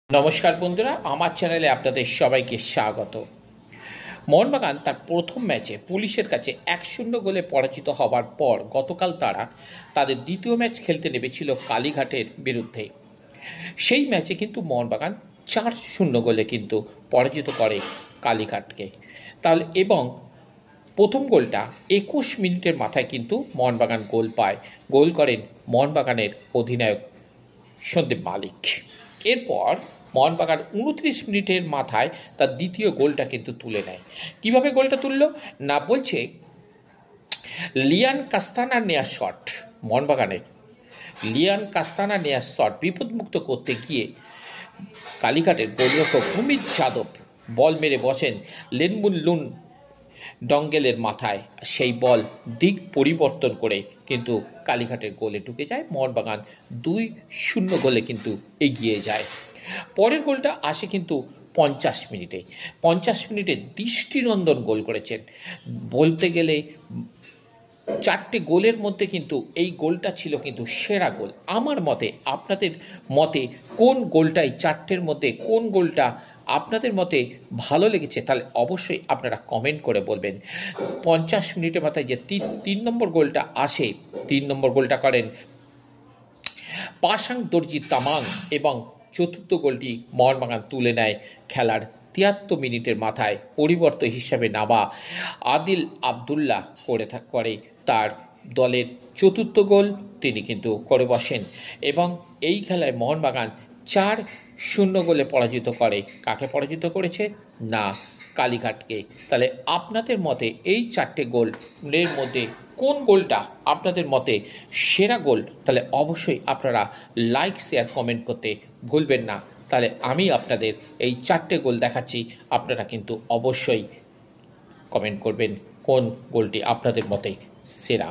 নমস্কার বন্ধুরা, আমার চ্যানেলে আপনাদের সবাইকে স্বাগত। মোহনবাগান তার প্রথম ম্যাচে পুলিশের কাছে 1-0 গোলে পরাজিত হবার পর গতকাল তারা তাদের দ্বিতীয় ম্যাচ খেলতে নেমেছিল কালীঘাটের বিরুদ্ধে। সেই ম্যাচে কিন্তু মোহনবাগান 4-0 গোলে কিন্তু পরাজিত করে কালীঘাটকে। তাহলে এবং প্রথম গোলটা 21 মিনিটের মাথায় কিন্তু মোহনবাগান গোল পায়। গোল করেন মোহনবাগানের অধিনায়ক সন্দীপ মালিক। এরপর মোহনবাগান 29 মিনিটের মাথায় তার দ্বিতীয় গোলটা কিন্তু তুলে নেয়। কিভাবে গোলটা তুলল না, বলছে লিয়ান কাস্তানার নেয়া শট, মোহনবাগানের লিয়ান কাস্তানা নেয়া শট বিপদমুক্ত করতে গিয়ে কালীঘাটের গোলরক্ষক ভূমিত যাদব বল মেরে বসেন লেনমুন লুন ডঙ্গেলের মাথায়। সেই বল দিক পরিবর্তন করে কিন্তু কালীঘাটের গোলে ঢুকে যায়। মোহনবাগান 2-0 গোলে কিন্তু এগিয়ে যায়। পরের গোলটা আসে কিন্তু 50 মিনিটে। 50 মিনিটে দৃষ্টিনন্দন গোল করেছেন। বলতে গেলে 4টে গোলের মধ্যে কিন্তু এই গোলটা ছিল কিন্তু সেরা গোল আমার মতে। আপনাদের মতে কোন গোলটাই 4টের মধ্যে কোন গোলটা আপনাদের মতে ভালো লেগেছে, তাহলে অবশ্যই আপনারা কমেন্ট করে বলবেন। 50 মিনিটের মাথায় যে তিন নম্বর গোলটা আসে, 3 নম্বর গোলটা করেন পাশাং দর্জি তামাং এবং চতুর্থ গোলটি মোহনবাগান তুলে নেয় খেলার 73 মিনিটের মাথায়। পরিবর্তন হিসাবে নামা আদিল আবদুল্লাহ করে তার দলের চতুর্থ গোল তিনি কিন্তু করে বসেন এবং এই খেলায় মোহনবাগান 4-0 গোলে পরাজিত করে। কাকে পরাজিত করেছে না, কালীঘাটকে। তাহলে আপনাদের মতে এই 4টে গোলের মধ্যে কোন গোলটা আপনাদের মতে সেরা গোল, তাহলে অবশ্যই আপনারা লাইক শেয়ার কমেন্ট করতে ভুলবেন না। তাহলে আমি আপনাদের এই 4টে গোল দেখাচ্ছি, আপনারা কিন্তু অবশ্যই কমেন্ট করবেন কোন গোলটি আপনাদের মতে সেরা।